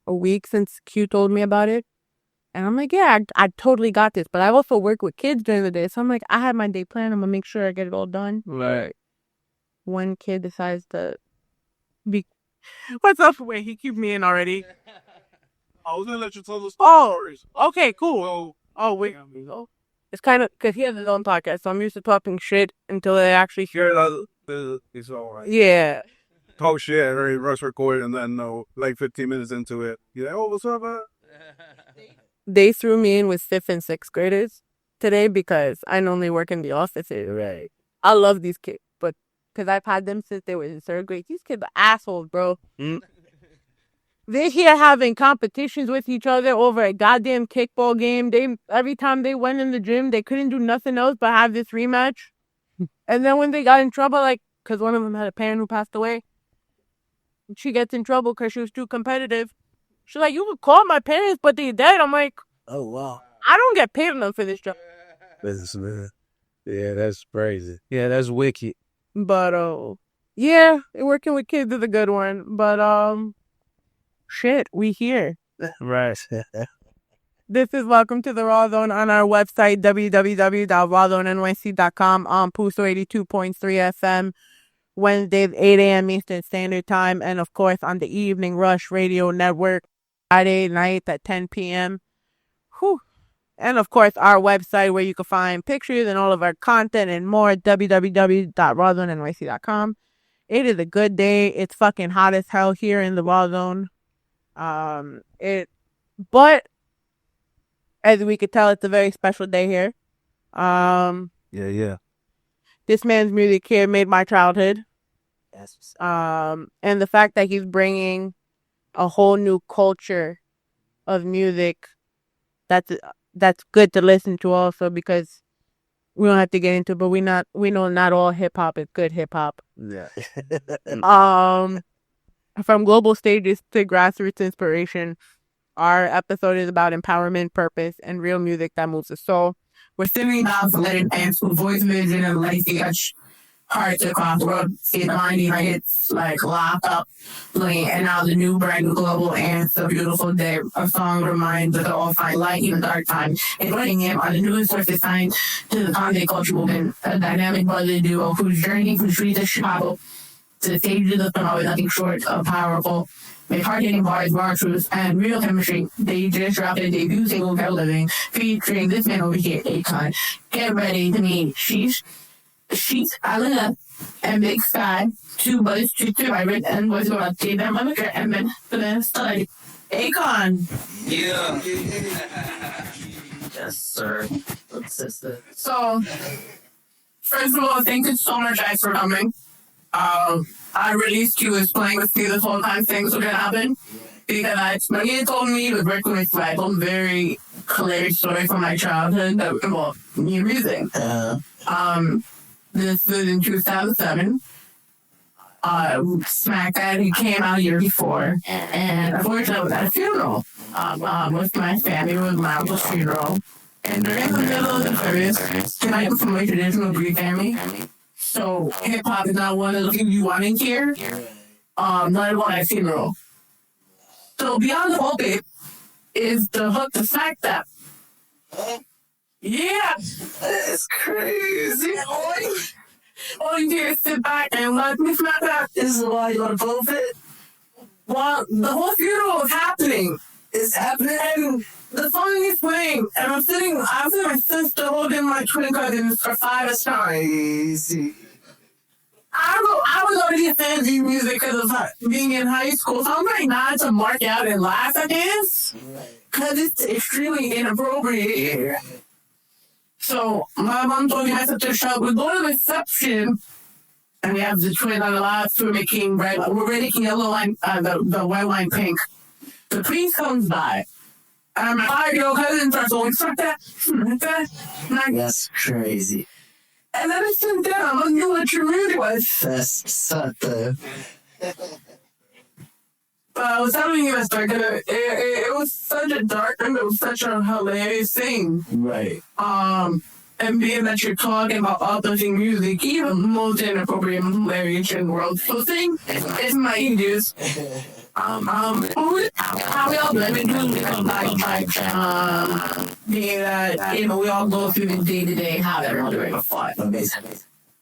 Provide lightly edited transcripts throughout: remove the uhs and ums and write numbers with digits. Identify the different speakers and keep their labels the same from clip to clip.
Speaker 1: a week since Q told me about it. And I'm like, yeah, I totally got this. But I also work with kids during the day. So I'm like, I have my day planned. I'm going to make sure I get it all done.
Speaker 2: Right.
Speaker 1: One kid decides to be... What's up? Wait, he keep me in already.
Speaker 2: I was gonna let you tell the
Speaker 1: stories. Okay, cool.
Speaker 2: Well,
Speaker 1: Oh, wait. It's kind of... Because he has his own podcast. So I'm used to talking shit until they actually hear it.
Speaker 2: it's all right.
Speaker 1: Yeah.
Speaker 2: Talk shit, very rush record, and then like 15 minutes into it, you're like, oh, what's up, man?
Speaker 1: They threw me in with 5th and 6th graders today because I normally work in the office. Right. I love these kids, but because I've had them since they were in 3rd grade. These kids are assholes, bro. They're here having competitions with each other over a goddamn kickball game. Every time they went in the gym, they couldn't do nothing else but have this rematch. And then when they got in trouble, like, because one of them had a parent who passed away, she gets in trouble because she was too competitive. She's like, you could call my parents, but they're dead. I'm like,
Speaker 3: oh, wow.
Speaker 1: I don't get paid enough for this job.
Speaker 3: Businessman. Yeah, that's crazy. Yeah, that's wicked.
Speaker 1: But, yeah, working with kids is a good one. But, shit, we here.
Speaker 3: Right.
Speaker 1: This is Welcome to the Rawrrzone on our website, www.rawrzonenyc.com, on Puso 82.3 FM, Wednesdays, 8 a.m. Eastern Standard Time, and of course on the Evening Rush Radio Network, Friday nights at 10 p.m. Whew. And of course our website where you can find pictures and all of our content and more, www.rawrzonegyc.com. It is a good day. It's fucking hot as hell here in the Rawrrzone. But as we could tell, it's a very special day here.
Speaker 3: Yeah.
Speaker 1: This man's music here made my childhood.
Speaker 3: Yes.
Speaker 1: And the fact that he's bringing a whole new culture of music, that's good to listen to also, because we don't have to get into it, but we know not all hip hop is good hip hop.
Speaker 3: Yeah.
Speaker 1: From global stages to grassroots inspiration, our episode is about empowerment, purpose, and real music that moves the soul. We're sitting down to let it dance with voice vision and lazy hearts across the world. See the mighty hits like Lock Up, Blink, and now the new brand new global anthem, Beautiful Day. A song reminds us to all find light in the dark time. Including him on the newest source assigned to the Konvict Kulture movement, a dynamic brother duo whose journey from streets of Chicago to the stages of film is nothing short of powerful. With hard-hitting bars, bar truths, and real chemistry, they just dropped their debut single, Ghetto Livin, featuring this man over here, Akon. Get ready to meet Sheesh, L.N.S, and Big Sky, two brothers, two survivors, and voice of a J. Ben Mother, and then the study. Akon.
Speaker 4: Yeah.
Speaker 3: Yes, sir. Sister.
Speaker 1: So, first of all, thank you so much, guys, for coming. I released you as playing with me this whole time things were gonna happen. Because when he told me he was working with me, I told him very clear story from my childhood that involved music. This was in 2007. Smack that he came out a year before, and unfortunately I was at a funeral. With my family, with my uncle's funeral. And during the middle of the service, I come from a traditional Greek family. So hip hop is not one of the things you want to hear. Not at all at a funeral. So beyond the pulpit is the hook to smack that. Yeah,
Speaker 3: That's crazy.
Speaker 1: all you do is sit back and let me smack that.
Speaker 3: This is why you on the pulpit?
Speaker 1: While the whole funeral is happening.
Speaker 3: It's happening.
Speaker 1: And the song is playing, and I'm sitting with my sister holding my twin cousins for 5 stars.
Speaker 3: Crazy.
Speaker 1: I was already a fan of music because of being in high school, so I'm trying not to mark out and laugh at this, because it's extremely inappropriate. So my mom told me I said to show, we go to the reception, and we have the twin on the left, we're making yellow wine, the white wine pink. The priest comes by, and my 5-year-old cousin starts going, like that.
Speaker 3: That's crazy.
Speaker 1: And then I sit down, I knew what your music was.
Speaker 3: That's something.
Speaker 1: But I was telling you that story because it was such a dark and it was such a hilarious thing.
Speaker 3: Right.
Speaker 1: And being that you're talking about uplifting music, even the most inappropriate and hilarious in the world. So sing, it's my ages. How we all doing? We doing we all go through the day to day. How everyone doing before? Amazing.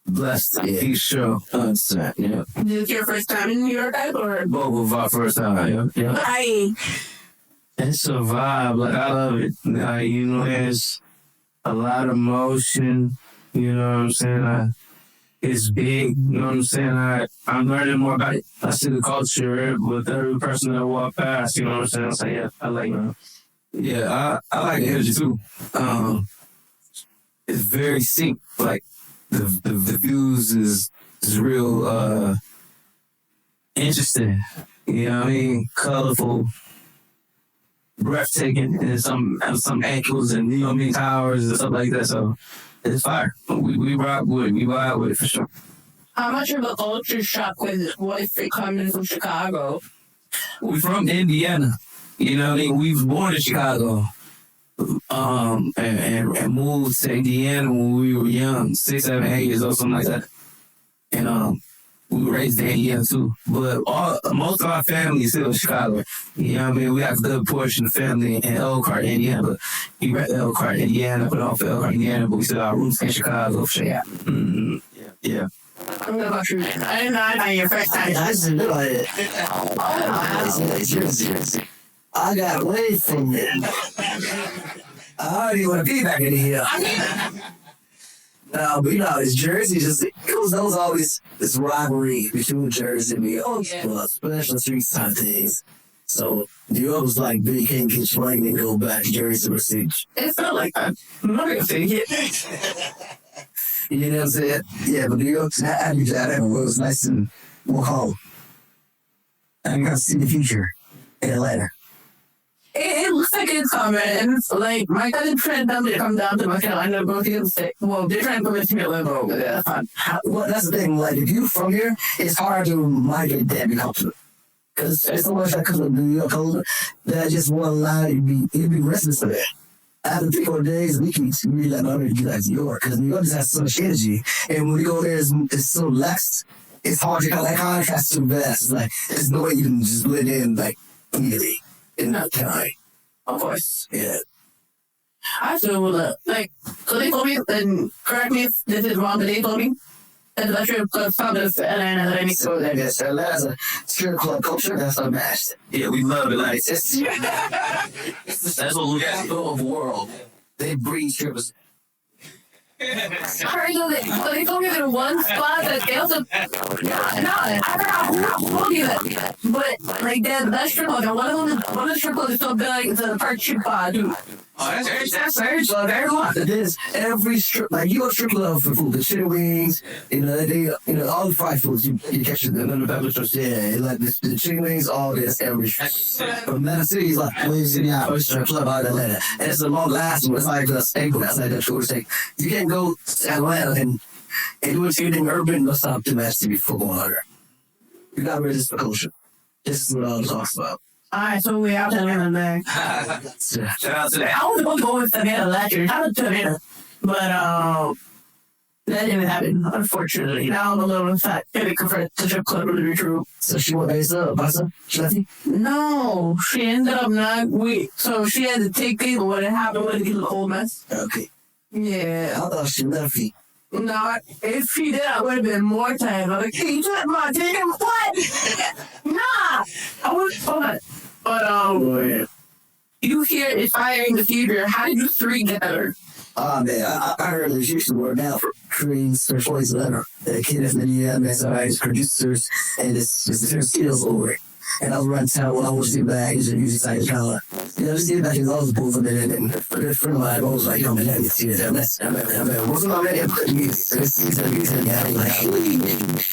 Speaker 4: Blessed. Yeah, sure. Understand. Yeah.
Speaker 1: This is your first time in New York, or
Speaker 4: Both of our first time. Yeah.
Speaker 1: Hi.
Speaker 4: It's a vibe. Like, I love it. There's a lot of motion. You know what I'm saying? It's big. You know what I'm saying? I'm learning more about it. I see the culture with every person that walk past. You know what I'm saying? So, yeah, I like it. Yeah, I like the energy, too. It's very sync. Like, the views is real interesting. You know what I mean? Colorful. Breathtaking, and some ankles and towers and stuff like that. So it's fire. We rock with it. We vibe with it for sure.
Speaker 1: How much of a culture shock was what if it coming from Chicago?
Speaker 4: We from Indiana. You know what I mean? We was born in Chicago. And moved to Indiana when we were young, 6, 7, 8 years old, something like that. And we were raised in Indiana too, but most of our family is still in Chicago. You know what I mean? We have a good portion of family in Elkhart, Indiana, but we were at Elkhart, Indiana, but off Elkhart, Indiana, but we still have roots in Chicago. So yeah. Mm-hmm. Yeah.
Speaker 1: I didn't know your first time.
Speaker 5: I just knew it. I got away from it. I don't even want to be back in here. No, but it's Jersey. There was always this rivalry between Jersey and New York, special street side things. So New York was like, Billy can't get your money and go back to Jersey for siege.
Speaker 1: It felt like that. I'm not gonna say it.
Speaker 5: You know what I'm saying? Yeah, but New York's not happy that it was nice and walk home. And got to see the future in Atlanta.
Speaker 1: It looks like it's coming, and it's like my cousin trying to come down to North Carolina, go to the state. Well, they're trying to convince me to live over there.
Speaker 5: Well, that's the thing. Like, if you're from here, it's hard to migrate that culture. Because there's so much that comes with New York culture that just won't allow you to be restless for that. After 3 or 4 days, we can really let others do like New York. Because New York just has so much energy. And when you go there, it's so lax. It's hard to that contrast too vast. It's like, there's no way you can just blend in, like, immediately. In that time.
Speaker 1: Of course.
Speaker 5: Yeah.
Speaker 1: I still would so they told me, and correct me if this is wrong, but they told me that the strip club founders L.N.S. that I need to go there.
Speaker 5: Yes, Atlanta's a strip club culture that's unmatched.
Speaker 4: Yeah, we love it. Like,
Speaker 5: It's
Speaker 4: that's what we got.
Speaker 5: the world. They breed strippers.
Speaker 1: I heard so they told me there was one spot that they also. I forgot who told you that. But, like, that strip club, and one of the strip clubs is so big, it's a partnership dude.
Speaker 5: Oh, that's very club. Everyone. There's every strip, like, you go strip club for food, the chicken wings, all the fried foods, you catch it, and then the pepper strips, like, the chicken wings, all this, every strip. But Atlanta City is like, Wings City, strip club out of Atlanta. And it's a long lasting, it's like a staple, that's like a tourist thing. You can't go to Atlanta and do anything urban, no stop to match to be football hunter. You gotta resist the culture. This is what all I'm talking about.
Speaker 1: Alright, so we out there today.
Speaker 4: Shout out to that.
Speaker 1: I was supposed to go with Savannah last year. Shout out to Savannah. But, that didn't happen, unfortunately. Now I'm a little fat. Maybe for the strip club to be true.
Speaker 5: So she went base up, Bassa? She left you?
Speaker 1: No, she ended up not weak. So she had to take things, but what happened was a whole mess.
Speaker 5: Okay.
Speaker 1: Yeah.
Speaker 5: I thought she left you.
Speaker 1: No, if she did, I would have been more times. I'm like, can you touch my dick? What? Nah. I would, hold on. But, you hear it's fire in the future. How did you three get better?
Speaker 5: Oh, man, I heard that she used to work now for Koreans, for voice letter. The kid is man, so I was producers, and it's different skills over it. And I was running town when I was in back, and usually side color. Just get back in those booths a minute, and a good friend of mine was like, man, let me see it. What's my man?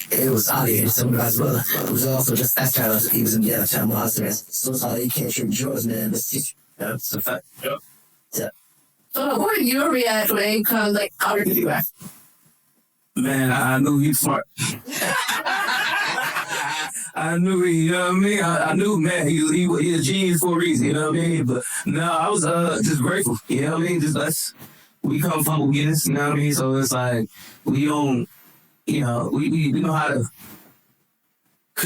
Speaker 5: It was obvious. Some of my brother was also just that time. He was in the other time while I was there. So he can't shoot George, man. That's a fact.
Speaker 4: Yep.
Speaker 5: Yeah.
Speaker 1: So what did your reaction when it comes like out of the US?
Speaker 4: Man, I knew he smart. I knew he, you know what I mean? I knew, man, he a genius for a reason, you know what I mean? But no, I was just grateful, you know what I mean? We come from beginnings, you know what I mean? So it's like, we don't, we know how to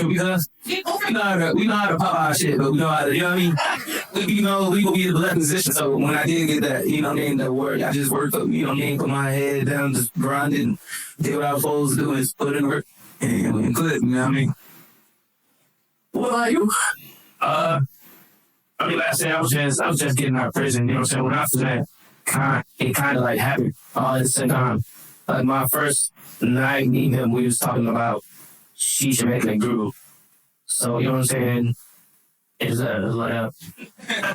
Speaker 4: because we know how to pop our shit, but we know how to, you know what I mean? We gonna be in the left position. So when I did get that, you know what I mean, that work, I just worked up, you know what I mean, put my head down, just grinded and did what I was supposed to do and just put in work and good, you know what I mean? What about you? I mean, like I said, I was just getting out of prison, you know what I'm saying? When after that, it kind of like happened all at the same time. Like my first night meeting him, we was talking about Sheesh making a groove. So, you know what I'm saying? It's like,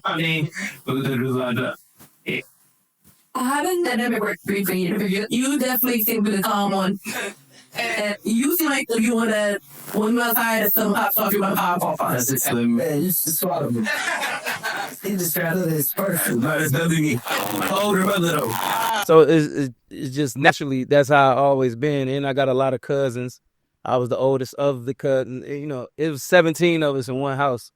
Speaker 4: I mean, yeah.
Speaker 6: How did that ever work for you? You definitely seem to be the calm one. And you seem like you want to, when you're outside and some pops off, you want to pop off.
Speaker 4: That's it.
Speaker 5: Man, you just swallow me. He just tried to this person.
Speaker 4: No, it's nothing. Older brother though.
Speaker 3: So it's just naturally, that's how I always been. And I got a lot of cousins. I was the oldest of the cousins. You know, it was 17 of us in one house.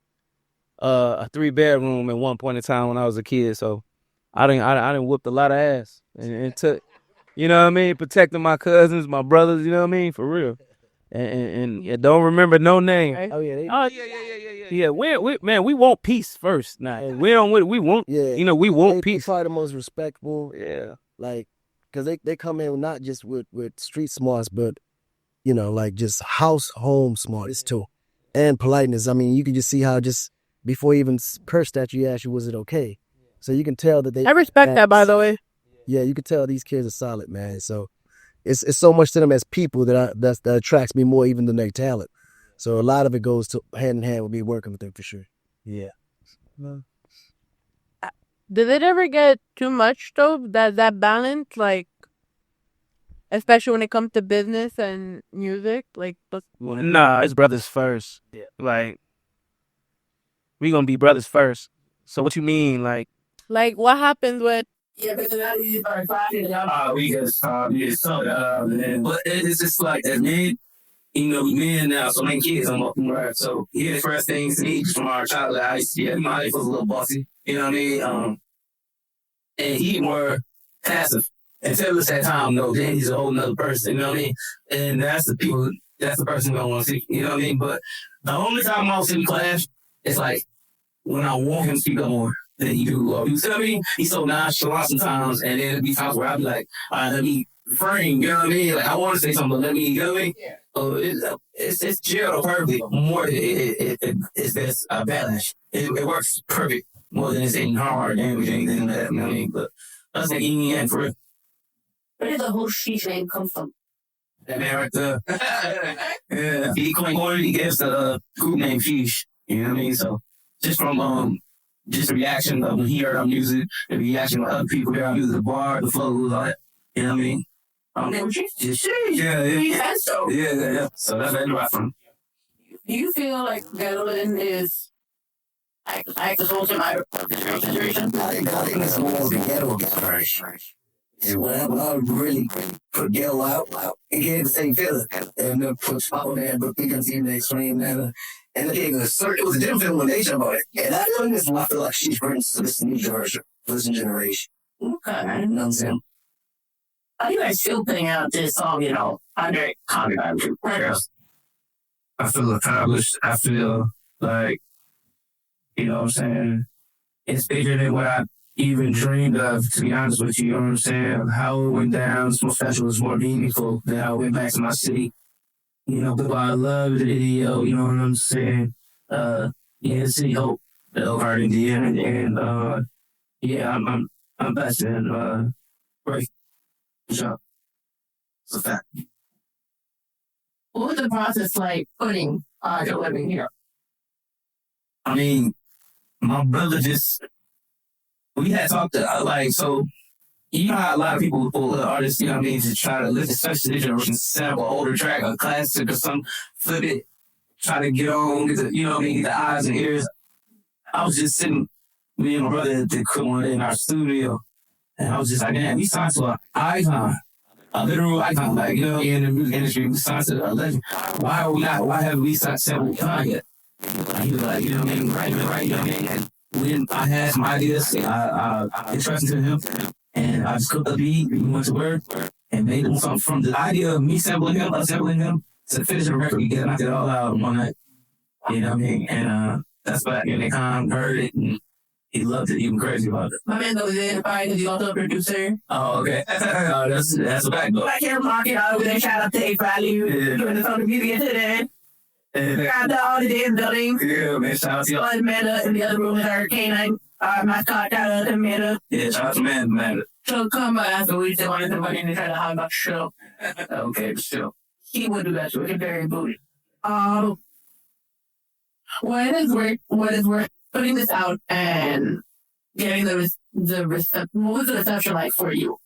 Speaker 3: A 3-bedroom at one point in time when I was a kid. So I didn't whooped a lot of ass. And took, you know what I mean, protecting my cousins, my brothers, you know what I mean, for real. And don't remember no name.
Speaker 1: Right?
Speaker 3: Oh yeah. Yeah, we want peace first. Nah, we want.
Speaker 7: Yeah,
Speaker 3: you know, we want
Speaker 7: they
Speaker 3: peace.
Speaker 7: probably the most respectful.
Speaker 3: Yeah,
Speaker 7: Like, because they come in not just with street smarts, but, you know, like just home smarts too. And politeness. I mean, you can just see how just before he even cursed at you, he asked you, was it okay? So you can tell that they...
Speaker 1: I respect that, by the way.
Speaker 7: Yeah, you can tell these kids are solid, man. So it's so much to them as people that attracts me more even than their talent. So a lot of it goes to hand in hand with me working with them for sure.
Speaker 3: yeah.
Speaker 1: Did it ever get too much though? That balance, like, especially when it comes to business and music, like.
Speaker 3: Nah, it's brothers first. Yeah. Like, we gonna be brothers first. So what you mean, like?
Speaker 1: Like, what happens with?
Speaker 6: Yeah, but then you start fighting.
Speaker 4: We get some, but it's just like that, man. You know, we men now, so many kids on welcome ride. So yeah, the first things to me from our childhood, I used to, yeah, my life was a little bossy. You know what I mean? And he more passive. Until it's that time, no, then he's a whole nother person, you know what I mean? And that's the person we don't want to see, you know what I mean? But the only time I was in class, it's like when I want him to speak up more than he do. You see what I mean? He's so nonchalant sometimes, and then it'd be times where I'd be like, all right, let me frame, you know what I mean? Like, I want to say something, but let me, you know what I mean? It's chill perfect. More, it's this balanced. It works perfect more than it's hitting hard and everything, you know what I mean? But that's like eating in for real.
Speaker 6: Where did the whole Sheesh name come from?
Speaker 4: That man right there. Yeah. He coined he gives the group name Sheesh. You know what I mean? So just from just the reaction of when he heard our music, the reaction of other people hear our music, the bar, the flow, all that. You know what I mean? Sheesh. Yeah. So that's where right from.
Speaker 6: Do you feel like Ghetto Livin is like the whole generation?
Speaker 5: I think it's more of the ghetto generation. And when I really put ghetto out, it gave the same feeling. And then put power there, but we can see in the extreme manner. And it gave it was a different feeling when they jump on it. And that feeling is what I feel like she brings to this new generation, this generation.
Speaker 6: Okay.
Speaker 5: You know what I'm saying?
Speaker 6: How do you guys feel putting out this song, you know, under Konvict Kulture?
Speaker 4: I feel accomplished. I feel like, you know what I'm saying? It's bigger than what I even dreamed of, to be honest with you, you know what I'm saying? How it went down, it's more special, it's more meaningful than how I went back to my city. You know, but I love the video, you know what I'm saying? Yeah, City Hope, the heart in the end, and yeah, I'm blessed and great. Good job. It's a fact.
Speaker 6: What was the process like putting Ghetto Livin here?
Speaker 4: I mean, my brother we had talked so you know how a lot of people pull artists, you know what I mean, to try to listen, especially this generation, sample an older track, a classic or something, flip it, try to get on, you know what I mean, get the eyes and ears. I was just sitting, me and my brother did one in our studio, and I was just like, man, we signed to an icon, a literal icon, like, you know, in the music industry, we signed to a legend. Why are we not? Why haven't we signed sample yet? And he was like, you know what I mean, right, you know what I mean? And I had some ideas, I entrusted to him, and I just cooked the beat, we went to work, and made something from the idea of me sampling him, us sampling him, to finish the record, we get knocked it all out in one night. You know what I mean? And that's why Akon heard it and he loved it. He was crazy about it.
Speaker 6: My man goes in the fight because he's also a producer.
Speaker 4: Oh, okay. Oh, that's a fact though.
Speaker 6: I hear market out over there. Shout out to A-Value. Doing this on the music today. Got the all the damn buildings.
Speaker 4: Yeah, man. Shout out to y'all.
Speaker 6: Amanda in the other room is our canine. Mascot. Shout out to Amanda.
Speaker 4: Yeah, shout out to Amanda.
Speaker 6: So come after we still wanted to fucking try to hide about the show.
Speaker 4: Okay, but still.
Speaker 6: He would do that, so it's very booty. What is worth putting this out and getting what was the reception like for you?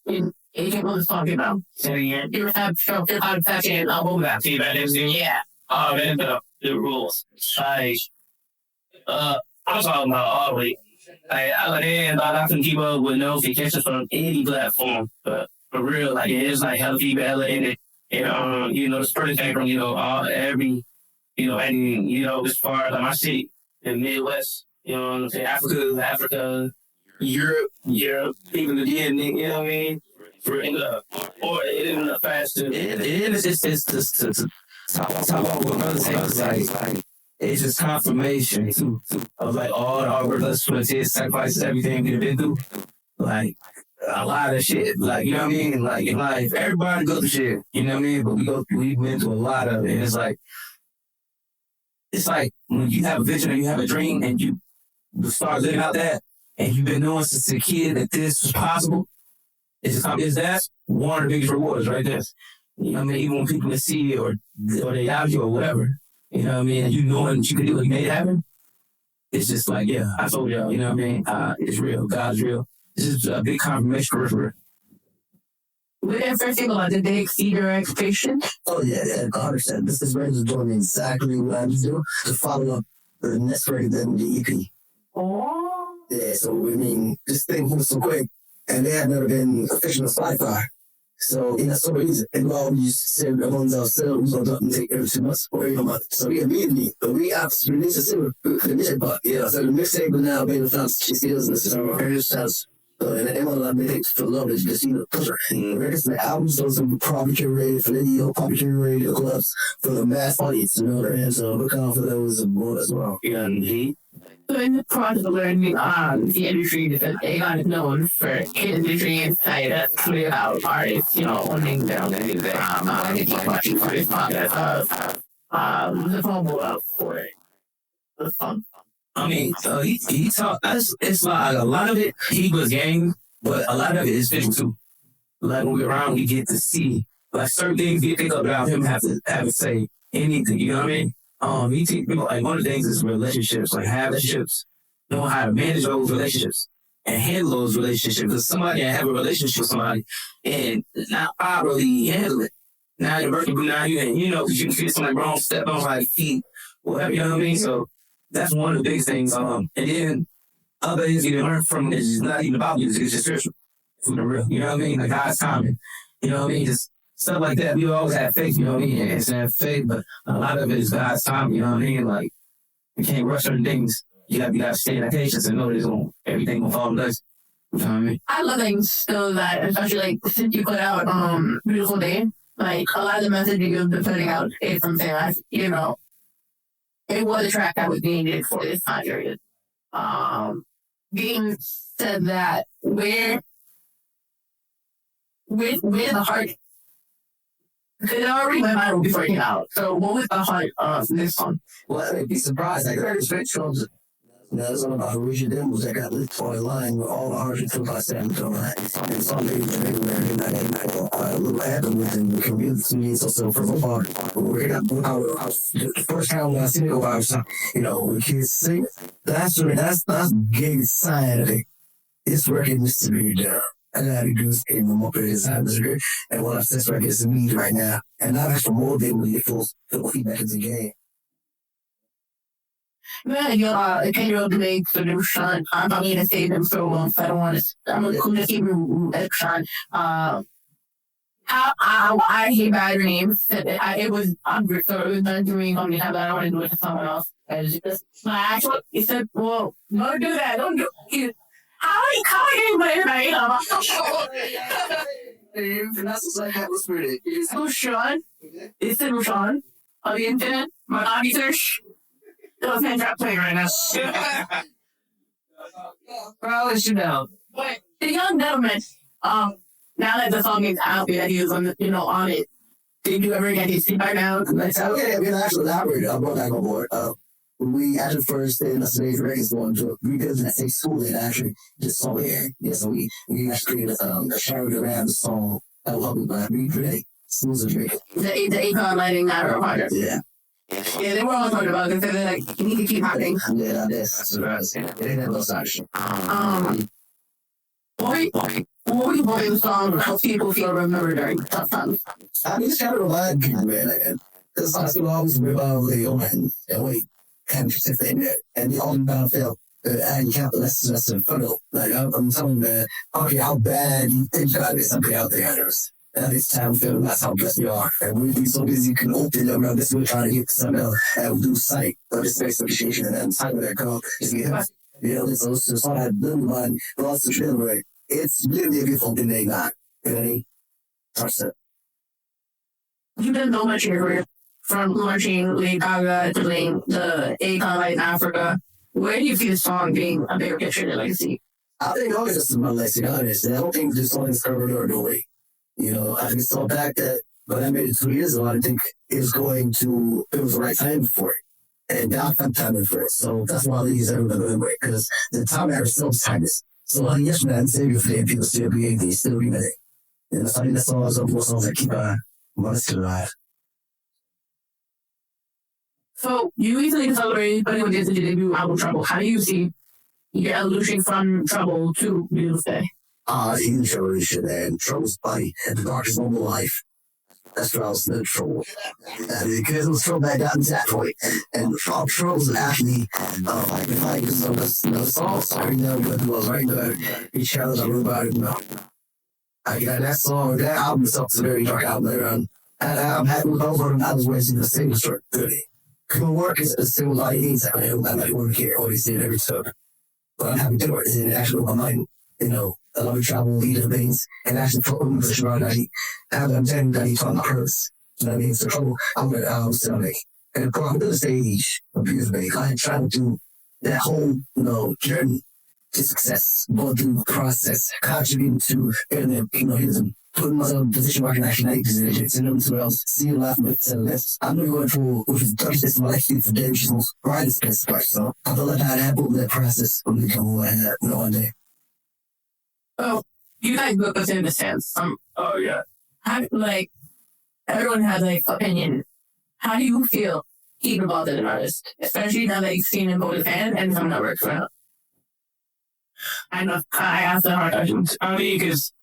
Speaker 6: In Agent was talking about your reception album that yeah.
Speaker 4: Man, the rules. I'm talking about all the way. L.N.S, I can keep up with notifications from any platform, but for real, like it's like hella feedback in it. And the spring came from every as far as like my city in the Midwest, you know what I'm saying, Africa, Europe, even again, you know what I mean, for in the faster. It's just to talk about what brothers say, like it's just confirmation too of like all the hard work, sweat, sacrifices, everything we've been through, like. A lot of shit, like, you know what I mean? Like, in life, everybody goes through shit, you know what I mean? But we've been through a lot of it, and it's like when you have a vision or you have a dream and you start living out that, and you've been knowing since a kid that this was possible, that's one of the biggest rewards right there. You know what I mean? Even when people can see it or they doubt you or whatever, you know what I mean? And you knowing that you can do it, you made it happen, it's just like, yeah, I told y'all, you know what I mean? It's real, God's real. This is a big confirmation for her.
Speaker 6: With that first single, did they exceed your expectations?
Speaker 5: Oh, yeah, 100%. This record is doing exactly what I was doing to follow up the next record, then the EP.
Speaker 6: Oh.
Speaker 5: Yeah, so, I mean, this thing moved so quick, and they had never been official on Spotify. So, that's so easy. And we just said amongst ourselves, we're going to take every 2 months or every month. So, we immediately, we have released a single for the mixtape, but, so the mixtape is now being found skills and this is our various sounds. And the MLA mixtapes for love is just pusher. Records, the albums, those are probably curated for radio, probably curated clubs for the mass audience, and so look out for those more as well.
Speaker 4: Yeah, indeed.
Speaker 6: So in the process of learning the industry, because Akon is known for his industry insight, that's clear out artists, owning their own music. I think he's watching for this podcast the promo for it. The song.
Speaker 4: I mean, he taught us. It's like a lot of it he was game, but a lot of it is visual too. Like when we're around, we get to see like certain things you pick up about him have to say anything. You know what I mean? He teach people like one of the things is relationships, like have relationships, know how to manage those relationships and handle those relationships. Because somebody can have a relationship with somebody and not properly handle it. Now you're working, now you because you can feel something wrong, step on like feet, whatever. You know what I mean? So. That's one of the big things. And then other things you can learn from it is not even about music, it's just spiritual. For the real. You know what I mean? Like God's timing. You know what I mean? Just stuff like that. We always have faith, you know what I mean? And have faith, but a lot of it is God's timing, you know what I mean? Like we can't rush certain things. You gotta stay in that patience and know that everything gonna fall in place. You know what I mean?
Speaker 6: I love things still that, especially like since you put out Beautiful Day, like a lot of the messages you've been putting out is something that, it was a track that was needed for this time period. Being said that, where the heart, because it already went viral before it came out. So what was the heart of this song?
Speaker 5: Well, I'd be surprised. I heard straight shows. That's all about original demos that got lit on the line with all the 125 on that. And some days everywhere, and a little anthem within the community means also for the part. The first time when I seen it go out, when kids sing, that's gay sign of it. It's working this to be done. I gotta do this in my moped atmosphere. And what I'm saying right is me right now. And not just for more than we get full feedback in the game.
Speaker 6: Yeah, can you make solution? I'm not going to say them so long, so I don't want to. I'm going to keep action. I hate bad dreams. It was hungry, so it was not dreaming on me. I don't want to do it to someone else. He said, well, don't do that. Don't do it. How are you
Speaker 5: And that's what's like that was spirit.
Speaker 6: Rawrrzone. It's the Rawrrzone on the internet. My research. Those men drop playing right now.
Speaker 5: I'll let you know.
Speaker 6: But the young gentleman, now that the song is out there, he was on the, on it. Did you ever get his feedback now?
Speaker 5: Yeah, we actually elaborated. I brought that on board. When we actually first did the Today's Records going to rebuild that same school that actually just saw it. Yeah, so we actually created a charity around the song that will help me recreate schools of Jamaica.
Speaker 6: The Akon lighting that or project.
Speaker 5: Yeah.
Speaker 6: Yeah, they were all talking about it. They're like, you need to keep happening.
Speaker 5: Yeah, that's what I was saying. It ain't that little side shit.
Speaker 6: What were you playing the song to help people feel remembered during tough times?
Speaker 5: I mean, it's kind of remind people, man. Like, this song still always remember and wait, kind of just thing there. And the all kind of felt and you can't let's funnel. Like, I'm telling you, man, okay, how bad you think about it, something out there. At this time, we feel that's how blessed we are. And we'd be so busy, you can open them around this way trying to get something else. And we lose sight of this space appreciation. And then time that come, just get it. You know, it's all that little man, lost the children. It's really a beautiful thing they got. You know, trust it.
Speaker 6: You've done so much in your career, from launching Lady Gaga to doing the Akon Light in Africa. Where do you see the song being a bigger picture of your legacy?
Speaker 5: I think always just my legacy, honest. I don't think this song is covered or no way. You know, I think it's all back that, but I made it 2 years ago. I think it was the right time for it. And now I'm timing for it. So that's why I use everything the way, because the time I still timeless. So yes, man, save you for the people still be anything, still be made. And I think that's all those other songs that keep money alive.
Speaker 6: So you recently celebrated 21 years of your debut album Trouble. How do you see your evolution from Trouble to Beautiful Day?
Speaker 5: Huge evolution, and Trouble's body and the darkest moment of life. That's where I was in trouble. Because it was trouble that got into that point. And Trouble's actually, if I use some of the songs, I already know what it was right there. He challenged I wrote about it, I got that song, that album itself is a very dark album later on. And I'm happy with both of them. I was waiting the single short 30. Good work is a single like these. I like work here, always did every time. But I'm happy to do it. And actually, my mind, I love to travel, lead the things, and actually put them in the position where I'm telling that he's on the purse. You know what I mean? So trouble, I'm going to sit on it. And go on to the stage of Beautiful Day. I'm trying to do that whole, journey to success, going through the process, contributing to, putting myself in a position where I can actually make decisions, and everyone else, see you laughing with this. I'm not going through with the darkest of my life today, which is the most brightest best part. So I feel like I had that process when we come one day.
Speaker 6: Oh, you guys book us in the sense.
Speaker 4: Oh, yeah.
Speaker 6: Everyone has opinion. How do you feel keep involved as an artist, especially now that you've seen him both as a fan and someone that works for him? I know I asked the hard questions.
Speaker 4: I mean, because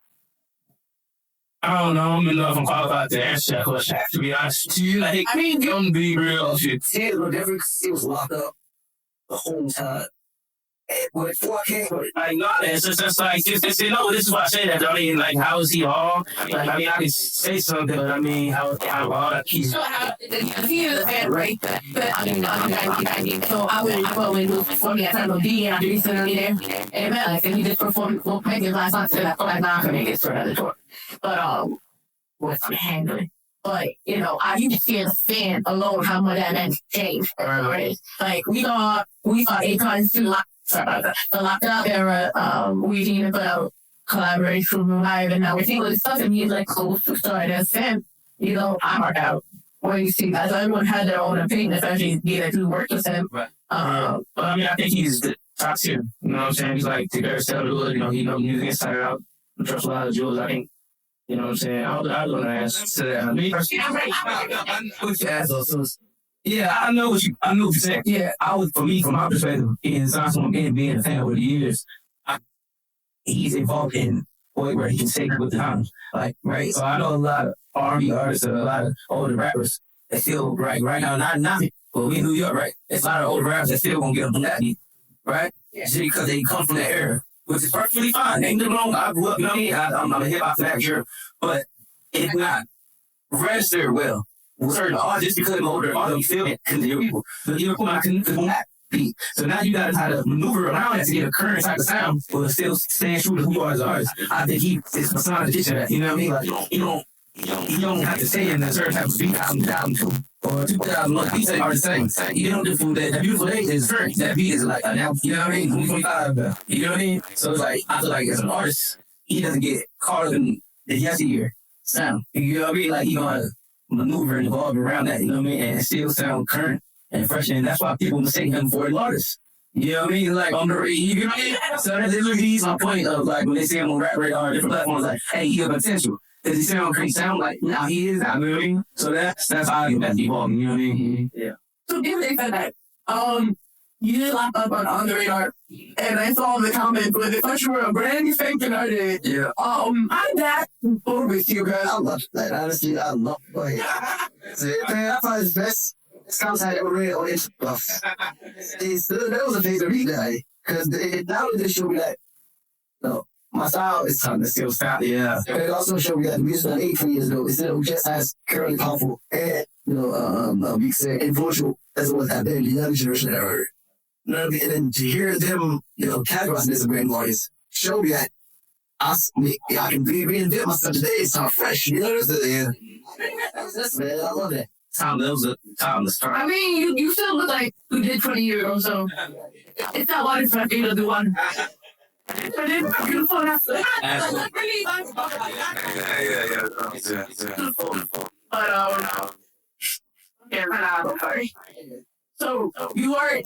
Speaker 4: I don't know. I don't know if I'm qualified to answer that question. To be honest with you, don't be real shit.
Speaker 5: See, it was different because he was locked up the whole time. And before I came,
Speaker 4: it's just this is why I say that. I mean, how is he all? I can say something, but how all that he's.
Speaker 6: He is a fan, right? But so I went for me. I tried to be and I do something there. And man, and he just performed maybe last night, so I feel like now I can make it for another tour. But what's handling? But I used to see as a fan alone how much that meant change. We thought Akon's too locked. Sorry about that. The lockdown era, we didn't about collaboration from live, and now we're seeing all this stuff, and he's close to start as fan. I'm marked out. When you see that, so everyone had their own opinion, especially that who worked with him.
Speaker 4: Right. But I think he's the top tier. You know what I'm saying? He's the greatest ever to do it. He knows music inside out. I trust a lot of jewels. I think. You know what I'm saying? I don't know answer to that. Yeah, I know what you're saying. Yeah, from my perspective, is also being a fan over the years, he's involved in a way where he can take it with the times. Right? So I know a lot of R&B artists and a lot of older rappers that still, right now, not nothing. But we in New York, right? There's a lot of older rappers that still gonna get a black beat, right? Yeah. Just because they come from that era, which is perfectly fine. Ain't nothing wrong. I grew up, I'm a hip-hop fan, sure. But it's not registered well. Certain artists, because they're older, you feel it, because you're people. But you're cool, I can back. beat. So now you gotta try to maneuver around that to get a current type of sound, but still staying true to who you are as an artist. I think he is personification of that. You know what I mean? Like you don't have to stay in a certain type of beat album 2002 or 2001. Beats are the same. You don't do that beautiful day is current. That beat is like an album. You know what I mean? 2025. You know what I mean? So it's like I feel like as an artist, he doesn't get caught up in the yesteryear sound. You know what I mean? Like he gonna maneuver and evolve around that. You know what I mean? And still sound current and fresh. And that's why people mistake him for an artist. You know what I mean? Like on the radio, you know what I mean? So that's literally my point of like when they say him on rap radar or different platforms, like, hey, he has potential. Does he sound crazy? Sound like now he is. You know what I mean? So that's how I get that evolving. You know what I mean? Yeah.
Speaker 6: So given they said that, you did lock up on the radar, and I saw in the comments where they thought you were a brand new thinking artist.
Speaker 5: Yeah.
Speaker 6: I'm that with you guys.
Speaker 5: I love that. Honestly, I love it. See, man, I find it's best. Sometimes I ever read on it. That was a phase of read that, because not only did it show me that, no, my style is something that's still style. Yeah. And it also showed me that the music I made 20 years ago is still just as currently powerful and, we said influential as it was at the younger generation that I heard. You know what I mean? And then to hear them, categorizing as a brand new artist, show me that I can reinvent myself today. It sounds fresh. You know what I'm saying? That's man, I love that.
Speaker 4: Time to start.
Speaker 6: I mean, you still look like you did 20 years ago, so it's not hard for you to do one. But it's beautiful. Sorry. So you are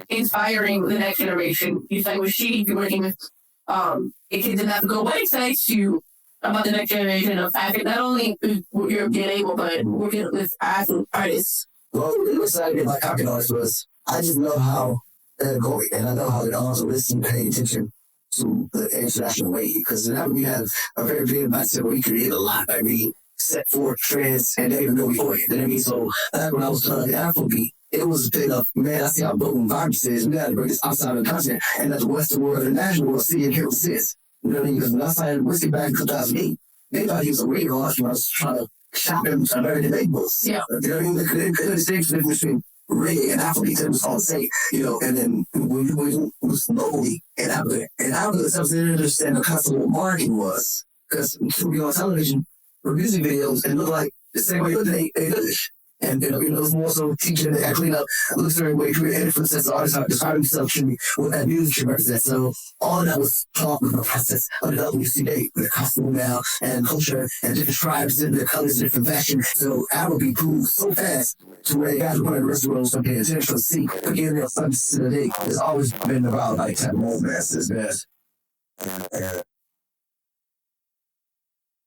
Speaker 6: inspiring the next generation. You say with Sheesh, you're working with kids in Africa. What excites you about the next generation of Africa? Not only you're being able, but working with African artists.
Speaker 5: Well, what excited me about Akon artists was I just know how they're going, and I know how they're also listening, paying attention to the international way. Because in we have a very big mindset where we create a lot. Like we set forth trends and they even go before it. You know what I mean? So back when I was the Afrobeat, it was a big of, man, I see how bold environment is. We got to bring this outside of the continent and let the Western world and the national world see and hear what it is. You know what I mean? Because when I signed Whiskey back in 2008, they thought he was a radio artist when I was trying to shop him to American labels.
Speaker 6: Yeah.
Speaker 5: You know what I mean? They couldn't distinguish the difference between reggae and Afrobeat. It was all the same, and then we was locally in Africa. And Africa itself didn't understand the concept of what marketing was. Because we on television, or music videos, and look like the same way they English. And, it was more so teaching them to clean up, look a certain way, create influence as artists, how to describe themselves should be, what that music should represent. So all that was taught with the process of developing you see the costume now and culture and different tribes and their colors and different fashion. So Afrobeat grew so fast to where guys were in restaurants to pay attention to see. Again, their focus to the day has always been about like type of romance best.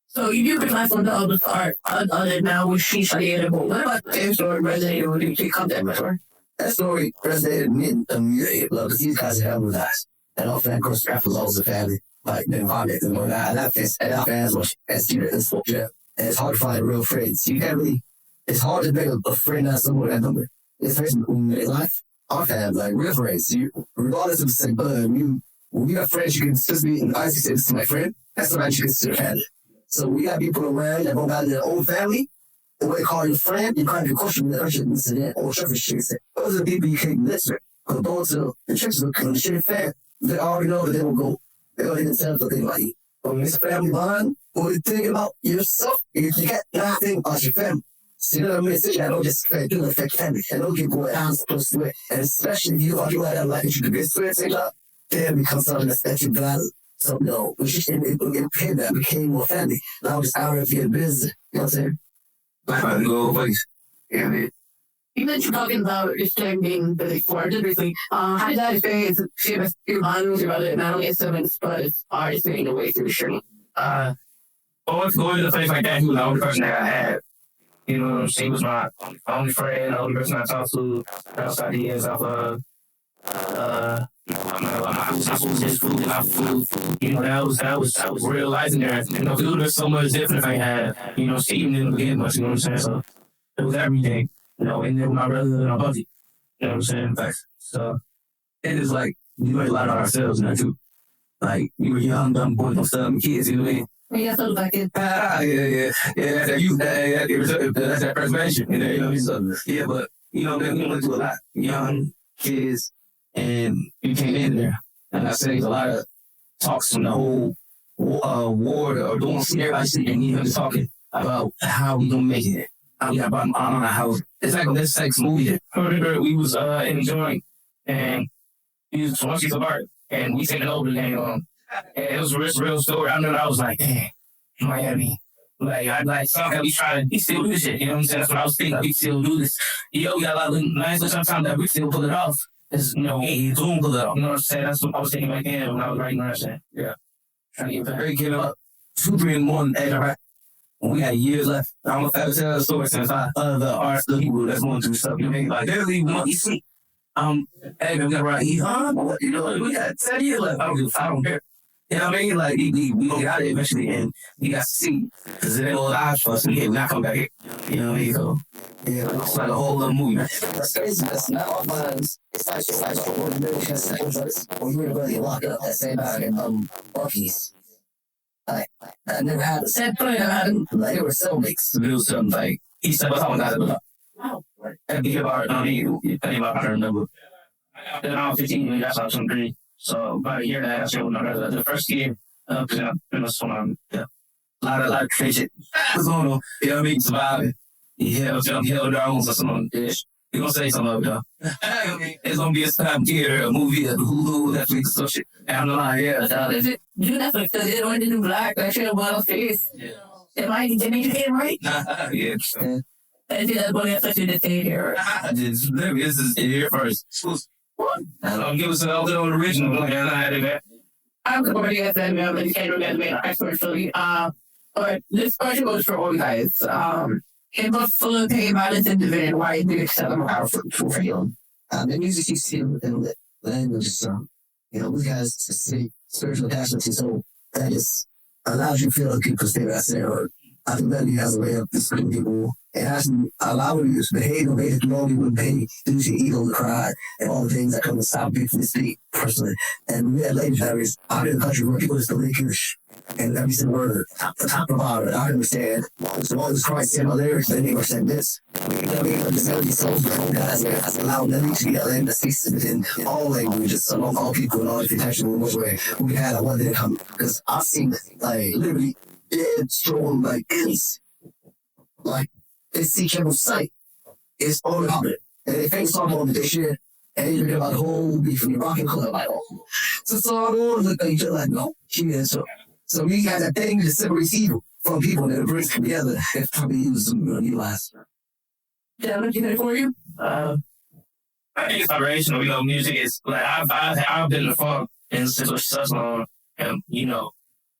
Speaker 6: So you pick life on the other part, other now with Sheesh But what about their story resonated with you? Take contact with her.
Speaker 5: That story resonated with me, because these guys have with us. And often, of course, rap was always a family, like the environment and whatnot. And our fans was as Tina and Spoke. And it's hard to find real friends. You can't really, it's hard to make a friend out of someone that number. It's in life, our fans, like real friends. Regardless of the same bud, when you got friends, you can just be, and I say, this is my friend, that's somebody you consider family. So we got people around that go back to their own family. And when they call your friend, you kind of question the urgent incident or traffic shit. Those are the people you can't listen. Because going to the churches will come to shit fair. They already know that they will go. They don't even tell what they like. But when it's a family bond, or you think about yourself, you can't not think about your family. So you know what I mean? So that don't just do affect family. And don't get going down close to it. And especially if you argue like that, like you could get sweat, then it becomes something that's you value. So, no, we should get that became more family. Now just out of your business. You know what I'm saying?
Speaker 4: Like, go place.
Speaker 6: Yeah, man. You mentioned talking about this thing being busy for differently. How did that experience shape your mind about it, not only as instruments, but as artists making a way through the journey?
Speaker 4: Going to a place like that, he was the only person that I had. You know, she was my only friend, the only person I talked to outside the years of my food, his food, and my food. You know, that was realizing that, food was so much different if I had, Steve didn't get much, you know what I'm saying? So it was everything, and then my brother and my buddy, you know what I'm saying? Like, so it is like, we learned a lot of ourselves now too. Like, we were young, dumb boys and stuff, and kids, you know what I mean?
Speaker 6: Yeah, so like it.
Speaker 4: Yeah, that's that youth, that's that preservation, you know what I mean? So, yeah, but, we went through a lot, young, kids, and we came in there. And I said a lot of talks from the whole ward or don't see everybody sitting and him talking about how we gonna make it. How we got bottom on our house. It's like this sex movie. We was in the joint and we was one piece of art and we taking over the game on. And it was a real story. I remember I was like, dang, Miami. Like, I like, somehow we try to, we still do this shit. You know what I'm saying? That's what I was thinking. Like, we still do this. Yo, we got a lot of nice little time that we still pull it off. It's, you know, we don't pull it off. You know what I'm saying? That's what I was thinking back then when I was writing what I'm saying. Yeah. Trying to get back. Very giving up. 2, 3 in the morning, hey, all right. We had years left. I don't know if I ever tell the story since other artists, the people that's going through stuff. You know what I mean? Like, literally, we want to sleep. Hey, man, we got to ride. You know, we got 10 years left. I don't care. You know what I mean? Like, we gonna get out of it eventually, and we got to see. Because it ain't no lives for us, and we're not coming back here. You know what I mean? So, yeah, it's like a whole other movie, man.
Speaker 5: That's crazy. That's not all minds. It's like one million seconds when you were really locked up that same bag in Bucky's. Like, I never had the same thing. I had them, like, they were cellmates.
Speaker 4: To do something like, he said, what's all that about? Wow. And think about, I remember. Then I was 15, that's how I was 23. So about a year and a half, the first year, because I've been on, yeah. A lot of crazy shit was going on. You know what I mean? Surviving. He held down or something. We're going to say something of it, though. It's going to be a time theater, a movie, a Hulu, Netflix, or some shit. And I'm like, yeah.
Speaker 6: So is it, you Netflix, because they don't do black, that shit was on face.
Speaker 4: Yeah.
Speaker 6: Am I getting your head right?
Speaker 4: Yeah.
Speaker 6: I think that's what Netflix did say here.
Speaker 4: This is here first. What? Don't give us an old original. Like, I did that.
Speaker 6: I'm going to get that mail, but you can't remember me actually. But this question was for all you guys. In both full pain violence and division, why do you accept them for healing?
Speaker 5: The music you see within the language is, you know, we guys to see spiritual attachment to soul that just allows you to feel okay because they say, or I think melody has a way of disciplining people. It actually allowing you to behave in a way that you normally wouldn't behave due to your ego, the cry, and all the things that come to stop people from speak personally. And we had ladies out in the country where people just don't really and every single word, top of bottom, I understand. So all this Christ said my lyrics, then they were saying this. You know what I mean? The melody souls, guys, allow melody to get in the speaks within all languages, among all people and all the protection in which way we had a one day come. Because I've seen, like, literally, strong, like, enemies. Like, they see Kevin's sight. It's all about it. And they face on the shit. And you hear about the whole beef from the rocking club. Like, oh. So it's all going to look at each other like, no, she is. So we got that thing that separates evil from people and it brings them together. It's probably utilized.
Speaker 6: Yeah, I'm looking for you.
Speaker 4: I think it's vibrational. You know, music is like I've been in the funk and since for such long, and you know,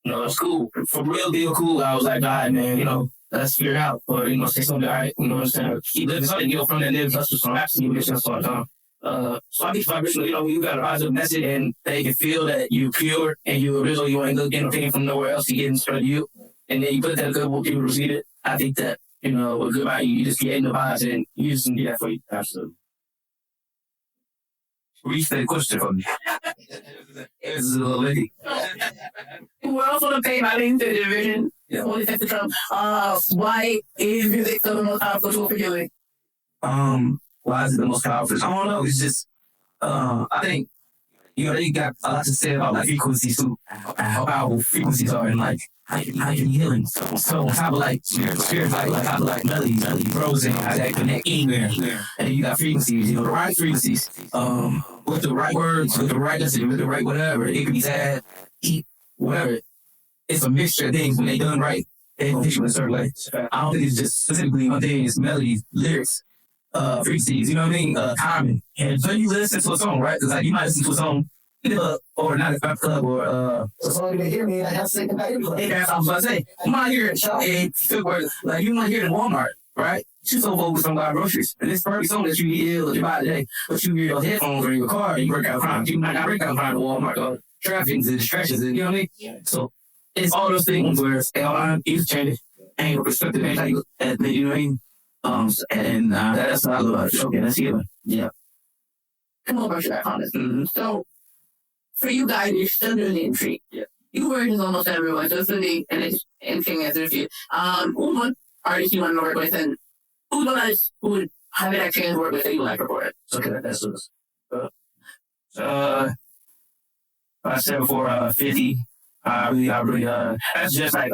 Speaker 4: it's cool. For real deal, cool. I was like, all right, man, you know, let's figure it out. Or you know, say something, all right, you know what I'm saying? Keep living something, you know, from that live. That's just some absolute mission all the time. So I think vibrational, you know, you got a positive message and they can feel that you're pure and you're original, you ain't getting anything from nowhere else, you getting straight to you. And then you put that good people receive it. I think that, you know, a good value, you just get in the vibes and you just do that for you. Absolutely. Restate the question for me. It's a little lady.
Speaker 6: We're also the pain violence and division.
Speaker 4: Yeah.
Speaker 6: Only take the Trump. Why is music so the most powerful tool for healing?
Speaker 4: Why is it the most powerful? I don't know. It's just, I think, you know, they got a lot to say about like frequencies too. How powerful frequencies are and like how you healing. So on top of like spirit, like top of like melody, Rawrrzone, how that connect anywhere. And then you got frequencies, you know, the right frequencies. With the right words, with the right message, with the right whatever. It could be sad, eat, whatever. It's a mixture of things when they done right. They gonna hit you in a certain way. I don't think it's just specifically one thing, it's melodies, lyrics. Frequencies, you know what I mean? Timing. And so you listen to a song, right? Because like you might listen to a song or not a club or
Speaker 5: as long as they hear me, I have to say about it.
Speaker 4: That's what I was about to say. You might hear it like you might hear it in Walmart, right? You so over some guy groceries. And it's probably something that you hear or you buy today, but you hear your headphones or your car and you work out crime. You might not break out crime in Walmart or traffic and distractions, and you know what I mean? So it's all those things where AI is changing and perspective and how you look at it, you know what I mean? That's what I love about it. Okay, that's healing. Yeah.
Speaker 6: Come on, brush back on this. So, for you guys, you're still doing the intrigue.
Speaker 4: Yeah.
Speaker 6: You work with almost everyone, so it's really anything as if you. Who's one artist you want to work with, and who's one artist who would have an chance to work with that you like report?
Speaker 4: Okay, that's us. I said before, 50. I really, that's just like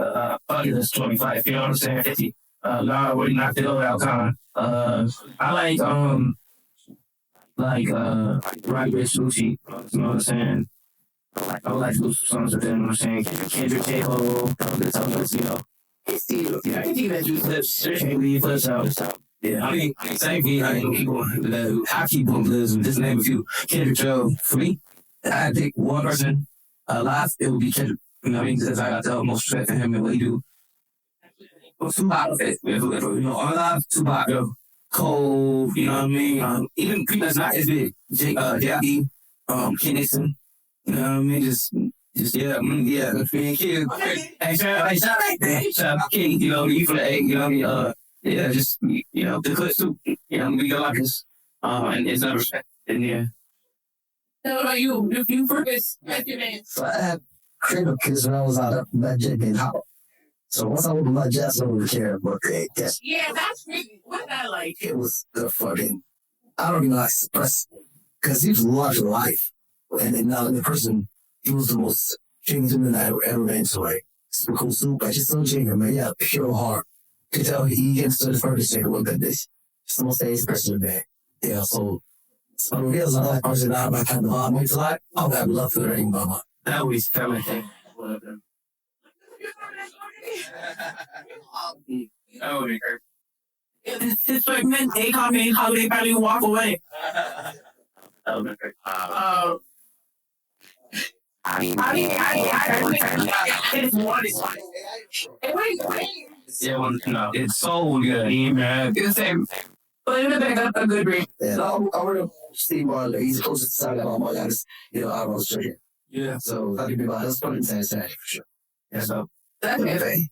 Speaker 4: Oculus 25. You know what I'm saying? 50. I really knocked it over Alcon. I Rock Rich Lucci. You know what I'm saying? I would like to do some songs with them. You know what I'm saying? Kendrick, J-Ho, the songs, you know. Yeah, I can think that you clips. We clips out. Yeah, I mean, same thing. I mean, people, I keep on lives. Just name a few. Kendrick, Joe. For me, I pick one person alive. It would be Kendrick. You know what I mean? Because I got the most respect for him and what he do. Tupac, you know, alive, Tupac, yo. Cole, you know what I mean? Even people that's not as big. J.I.B., Ken Nixon. You know what I mean? Just yeah, yeah. Me and Kid. Hey, shout out to King, you know, you for the A, you know what I mean? Yeah, just, you know, the clips too. You know, we go like this. And it's not respect. And yeah.
Speaker 6: What about you? If you purpose, what's your name?
Speaker 5: So I had cradle kids when I was out of that jet being hot. So once I opened my jet, I don't care about the guess.
Speaker 6: Yeah, that's really, what's that like?
Speaker 5: It was the fucking, I don't even know how to express, because he was larger than life. And then now the person, he was the most genuine I ever been to, like, super cool soup, like, just so genuine, man. Yeah, pure heart. You can tell he gets to the furthest thing with this. Just the most famous person there. Yeah, so it reveals a lot person out of my kind of heart. It's like, I would have love for the ring, mama.
Speaker 4: That was everything. That would be great.
Speaker 6: It's like men, they come in, how they probably walk away.
Speaker 4: That would be great.
Speaker 6: It's one. Wait.
Speaker 4: Yeah, well, no, it's so good. Man.
Speaker 6: It's the same. But it would have been a good break.
Speaker 5: And I would have Steve Marley. He's the closest to Saga Mama. I just, you know, I was straight.
Speaker 4: Yeah.
Speaker 5: So that could be my husband and satisfaction for sure.
Speaker 4: Yeah, so.
Speaker 6: That's amazing.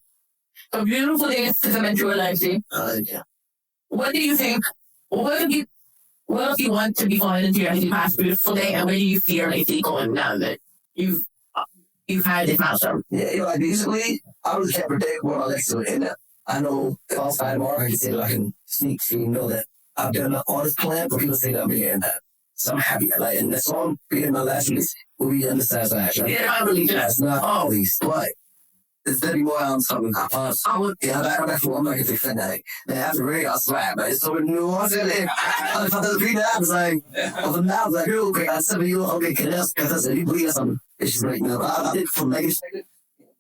Speaker 6: A beautiful day is to come into your life, see?
Speaker 5: Yeah.
Speaker 6: What do you think? What do you want to be falling into your life past beautiful day, and where do you see your life going now that you've had this milestone?
Speaker 5: Yeah, you know, like basically, I really can't predict what I'll do. And I know if I'll find tomorrow, I can say that I can sneak to know that I've done all this plan, but people say that I'm here and that. So I'm happy. Like, and the song being my last release will be under satisfaction.
Speaker 6: Yeah, I believe that.
Speaker 5: That's not always, but it's very more something. I'm back for I'm not going to defend that. They have to really swag, but it's so nuanced. I thought the three I was like, of now, like, okay, I said, you okay, because that's it. You believe something. It's just like, you know, I did from negative.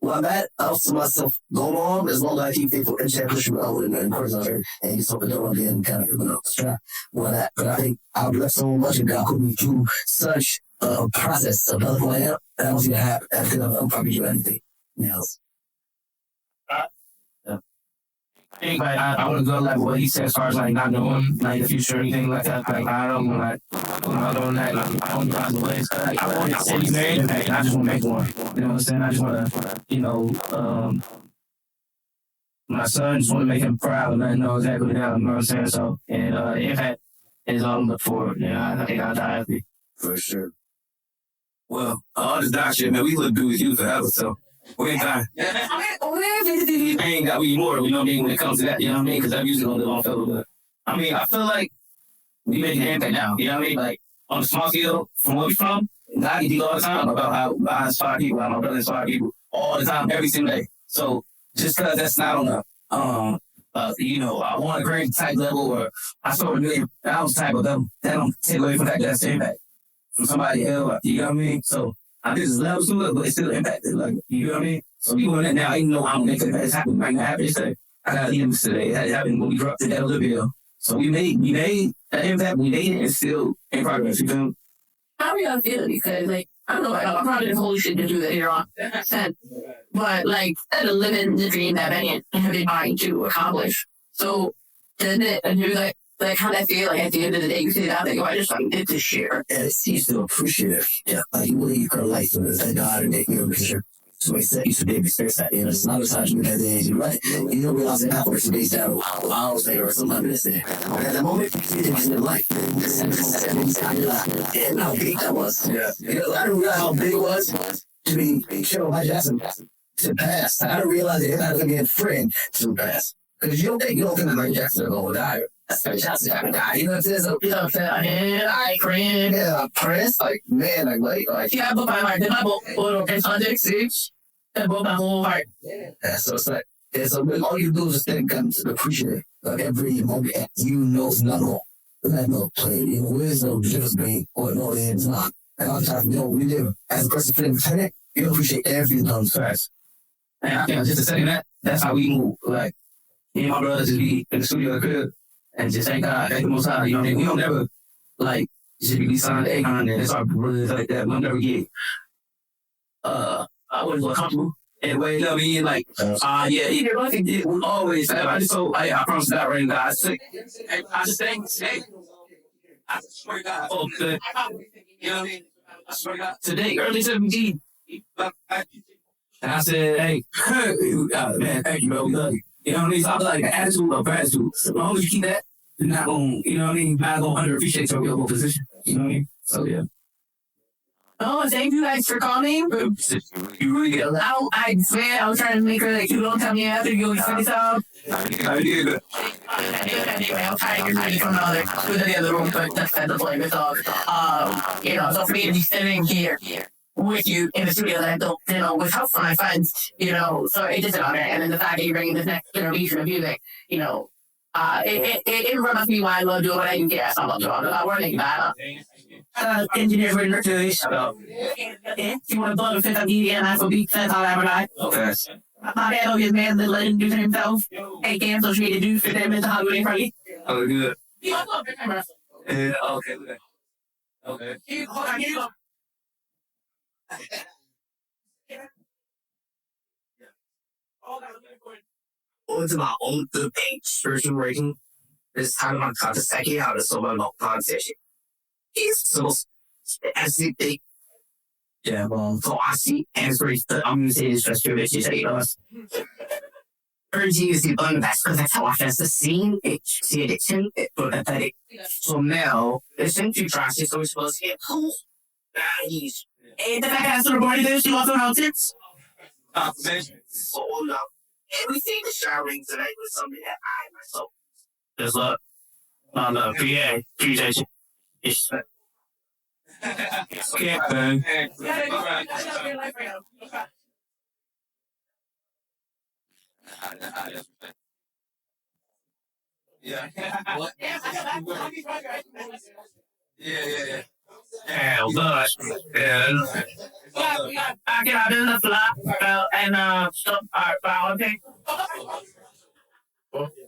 Speaker 5: Well, I'm at, I was to myself, go on, as long as I keep people in chat, pushing me over and course out here, and you sort of don't again, kind of, you know, strap. But I think I've left so much, and God put me through such a process of another plan, that I don't see that happen. I feel like I'm probably do anything else.
Speaker 4: I think like I want to go like what he said as far as like not knowing like the future or anything like that. Like I don't like I don't like I don't know the ways. Like, I want to be made and I just want to make one. You know what I'm saying? I just want to, you know, my son just want to make him proud and let him know exactly how. You know what I'm saying? So and impact is all I'm looking for. Yeah, I think I'll die happy
Speaker 5: For sure.
Speaker 4: Well, all this doc shit, man, we look good with you forever, so. We ain't dying. I ain't got we more, you know what I mean, when it comes to that, you know what I mean? Because I'm usually gonna live on fellow, but I mean, I feel like we making an impact now, you know what I mean? Like, on a small scale, from where we from, God, you all the time about how I inspire people, how my brother inspire people all the time, every single day. So, just because that's not on a, you know, I want a great type level or I saw $1 million type of level, that don't take away from the fact that that's the impact from somebody else, you know what I mean? So, I think it's levels to it, but it's still impacted. Like, you know what I mean? So we doing that now. Even though I don't think it's happened, might not happen today. I gotta leave this today. It happened when we dropped it at Olivia. So we made that impact. We made it, and still in progress. You know?
Speaker 6: How are y'all feeling? Because like I don't know, I'm probably the whole shit to do that here on set, but like instead of living the dream that many have been trying to accomplish. So doesn't it and do like how that feel like at the end of the day you sit down and go, I just like did this shit.
Speaker 5: And it's easy to appreciate it. Yeah, like you really your life with that God and make me appreciate. So I said, you should be able to experience that. You know, it's not a time to do that day. You're right. You don't realize it happens some days down hours later or some minutes there. But at that moment, you see things in your life. And how big that was. Yeah. You know, I didn't realize how big it was to be shown by Jackson to pass. I didn't realize it was going to be a friend to pass. Because you don't think that Michael Jackson is going to die Shots at the guy, you know what I'm saying? And I cringe, yeah, Prince, like, man, like, yeah, but my heart, then my book, Prince on Sheesh, that broke my whole heart. Yeah, so it's like, yeah, so all you do is just think and appreciate like every moment. You know it's not all. There's no play. You know, there's no difference between what no it's not. And all the time, you know, we live as a person feeling pretending, you appreciate everything comes fast. And I think just to say that, that's how we move. Like, me and my brother just be in the studio at the crib and just thank God, thank the Most High. You know what I mean? We don't never, like, just be signed to Akon and it's our brothers like that. We'll never get, I wouldn't feel comfortable. Anyway, you know what I mean? Like, either one thing did always, I just so, I promise that right now. I just think, hey, I swear to God, oh, good. You know what I mean? I swear to God, today, early 17, and I said, hey, man, thank you, bro, we love you. You know what I mean? So I was like, an attitude of gratitude. As long as you keep that, you're not going, you know what I mean? You're not going to underappreciate your real position. You know what I mean? So, yeah.
Speaker 6: Oh, thank you guys for coming.
Speaker 5: You really get
Speaker 6: I swear, I was trying to make her like, you don't tell me after you set this up.
Speaker 5: I did.
Speaker 6: Anyway, I'll try to get from the other room, but that's the point. So, you know, so for me to be sitting here with you in the studio that I don't, you know, with help from my friends, you know, so it is an honor. And then the fact that you're bringing this next generation of music, you know, it reminds me why I love doing what I do. Yes, I love doing it. We're thinking about engineers were nurtured. You want to blow the fifth of media and that's what beats that's all I ever got.
Speaker 5: Okay.
Speaker 6: My dad always man that let him do it himself. Hey, can't social media do for them in the Hollywood party.
Speaker 5: Oh, good.
Speaker 6: Yeah,
Speaker 5: Okay. Okay.
Speaker 6: hold on, you go.
Speaker 5: It's about all the spiritual rating. This time I'm trying to second out of so much conversation. It's so as if they so I see answering I'm gonna say this just to make you say us. Urging is the best because that's how I fast the scene, it's the addiction, but pathetic. So now essentially tries to so supposed to get cool. He's
Speaker 6: And the fact that I sort of body this, you also know tips.
Speaker 5: So no. Everything is showering today was something that I myself. There's a on the PA, PJ. It's okay, man.
Speaker 4: Yeah. What? Yeah.
Speaker 5: Hell, gosh. Yeah.
Speaker 6: I get out in the fly and stuff are okay.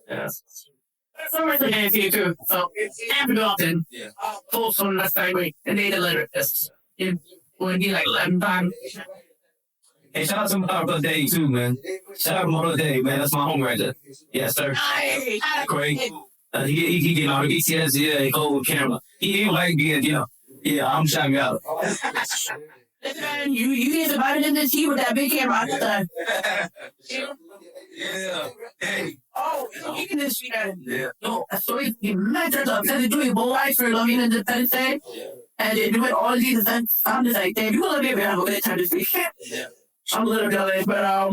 Speaker 5: Yes.
Speaker 6: Some of the games here too. So Amber Dalton, full from the same week, and they delivered this. It would be like 11 times.
Speaker 5: Hey, shout out to my brother Dave too, man. Shout out to my brother Dave, man. That's my home right there. Yes, sir. Great. He getting all the BTS, he go with camera. He ain't like being, you know. Yeah, I'm shouting out.
Speaker 6: Listen, you get divided in this heat with that big camera.
Speaker 5: Yeah. Hey.
Speaker 6: Oh, you can just
Speaker 5: Yeah.
Speaker 6: no, so it matters of that they do it both eyes for loving Independence Day, and they do it all these events. I'm just like, damn, you gonna be able to have a good time this weekend.
Speaker 5: Yeah.
Speaker 6: I'm a little jealous, but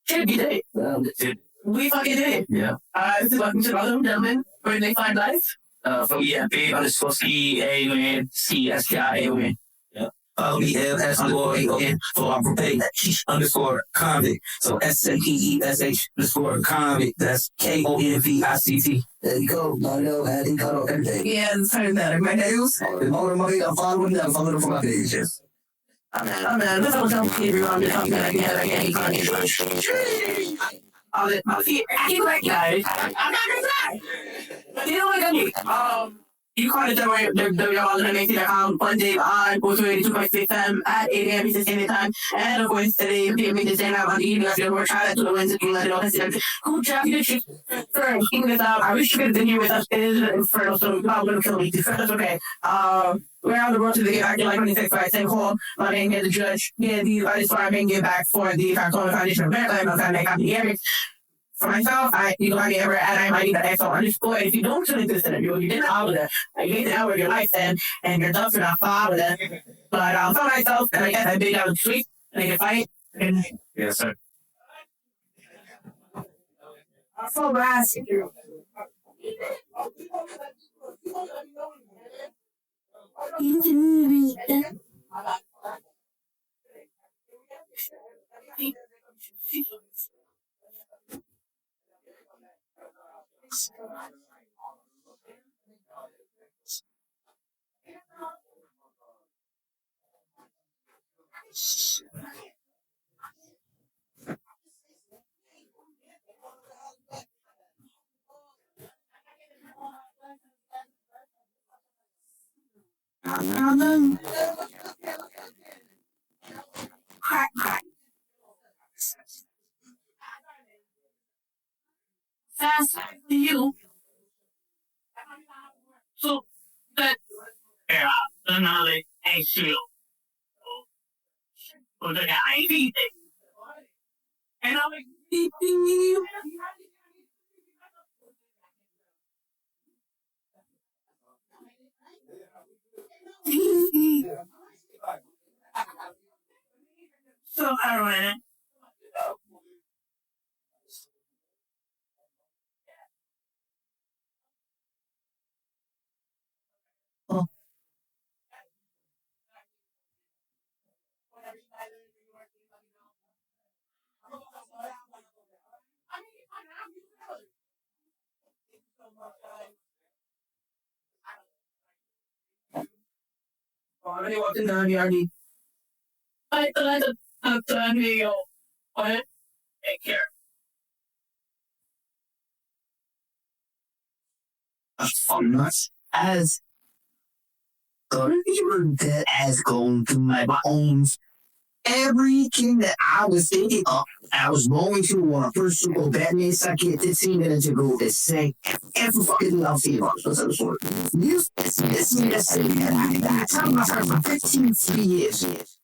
Speaker 6: should be day. We fucking did it.
Speaker 5: Yeah.
Speaker 6: This is welcome to the other gentlemen where they find life.
Speaker 5: From EMP_CAUN. Yeah. L.N S for our propay _convict. So SAPESH_convict. That's KONVICT. There you go. Mario adding cut off everything.
Speaker 6: Yeah, it's kind of that. My nails.
Speaker 5: The more money I'm following, I'm following from my page. Yes.
Speaker 6: I'm not. Let's tell everyone that I'm gonna get any kind of I keep like guys. I'm not gonna lie. You know what I mean? You call it the y'all gonna make it one day on 482.6 at 8 a.m. Eastern Standard Time. And of course today you can make the stand up on the evening after work. Try that to the Wednesday you let it all consider. Good job, you did for keeping this up. I wish you could have been here with us. It is inferno, so you're probably gonna kill me. That's okay. We're on the road to the July 26th by St. Paul. My name is the judge. Yeah, the artist where I bring it back for the Akon Foundation of America. I'm gonna make copy the for myself, you can find me ever at IMID.XO_. And if you don't tune into this interview, you didn't follow that. You need an hour of your life then, and you're tough to not follow that. But I found myself, and I guess I big out of the street, and I can fight. And
Speaker 5: Yes, sir.
Speaker 6: I'm so bad. Fast you. So that yeah, another issue. So that I need it. And I'm like, you. So I ran. Oh. Already walking down the RD. I thought after you. What? Take care. I'm not as even that as going through my bones. Everything that I was thinking of, I was going to first to go Batman second, 15 minutes ago to say every fucking thing I'll see about some sort. You it's me that say that time I started for 15 years.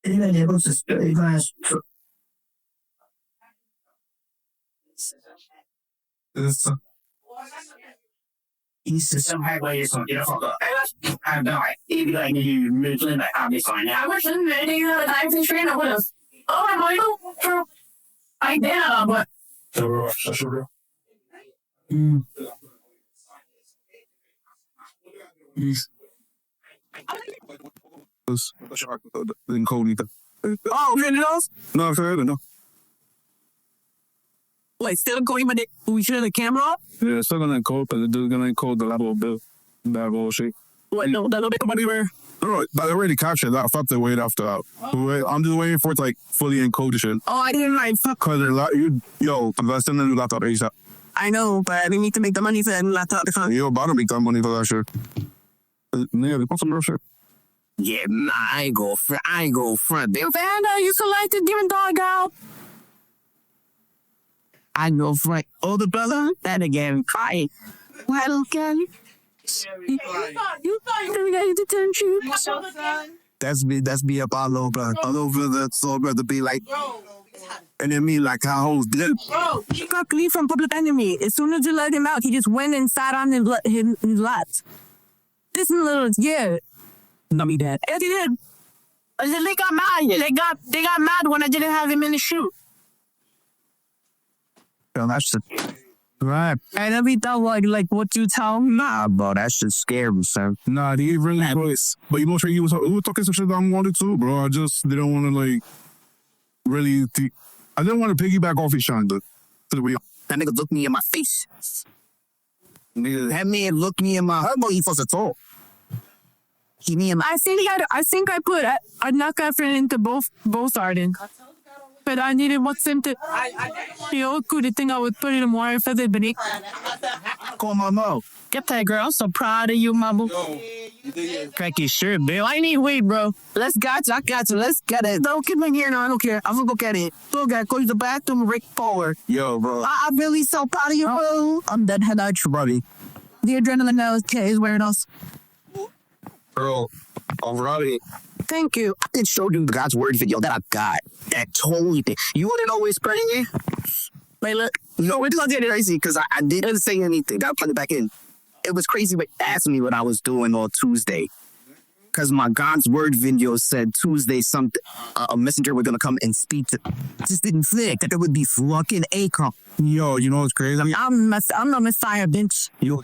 Speaker 6: And then there was a study class. He's just some high way so get a fuck up. I'm not. If you like you really like I'll be fine. I wish I'm ready to time to train with us. Oh my god. I did, but
Speaker 2: Incognito.
Speaker 1: Oh, really knows?
Speaker 2: No, I've heard it, no.
Speaker 1: Wait, still going with it? We should have the camera off?
Speaker 2: Yeah, it's still gonna encode, but it's gonna encode the level of bill. That bullshit.
Speaker 1: Wait, no, that'll make money where?
Speaker 2: No, I already captured that. I thought they wait after that. I'm just waiting for it to like fully encode shit.
Speaker 1: Oh, I didn't like fuck.
Speaker 2: Cause I'm sending a new laptop ASAP.
Speaker 1: I know, but I need to make the money for that laptop.
Speaker 2: You're about to make that money for that shit. Nigga, they want some real shit.
Speaker 5: Yeah, nah, I ain't go front. They
Speaker 1: Vanda, you selected different dog out.
Speaker 5: I go front. Oh, the brother? That again, crying. Why don't you?
Speaker 1: You thought you were getting detention.
Speaker 5: That's me up all over. All over the soul brother be like, and then me like how hoes did.
Speaker 1: Bro, he got clean from Public Enemy. As soon as you let him out, he just went and sat on his lap. This little, yeah. Not me, Dad. Yes, he did. They got mad. They got mad when I didn't have him in the shoot.
Speaker 5: Yo, that's the right.
Speaker 1: And every thought like what you tell me.
Speaker 5: Nah, bro, that shit scared me, son.
Speaker 2: Nah, they really voice. But you know, Trey, you was talking some shit that I wanted to, bro. I just didn't want to like really. I didn't want to piggyback off each other.
Speaker 5: That nigga looked me in my face.
Speaker 2: Nigga,
Speaker 5: That man looked me in my. How about he supposed to talk? He me in my.
Speaker 1: I think I put a knock friend into both Arden. But I needed what's him to. You could think I would put it in more for the beneath.
Speaker 5: Call my mom.
Speaker 1: Get that girl. I'm so proud of you, mama.
Speaker 5: Crack your shirt, Bill.
Speaker 1: I need weight, bro. I got you. Let's get it. Don't keep me here. No, I don't care. I'm gonna go get it. Go get go to the bathroom, Rick forward.
Speaker 5: Yo, bro.
Speaker 1: I'm really so proud of you, bro. I'm dead head out, buddy. The adrenaline now is wearing us.
Speaker 5: Bro, already.
Speaker 1: Thank you.
Speaker 5: I did show you the God's word video that I got. That totally thing. You wouldn't know it's spreading it?
Speaker 1: Wait, look.
Speaker 5: No, it's not crazy because I didn't say anything. I'll put it back in. It was crazy when they asked me what I was doing on Tuesday.
Speaker 8: because my God's word video said Tuesday something a messenger was gonna come and speak to. Just didn't think that there would be fucking Akon.
Speaker 2: Yo, you know what's crazy? I mean,
Speaker 8: I'm the Messiah, bitch.
Speaker 2: yo,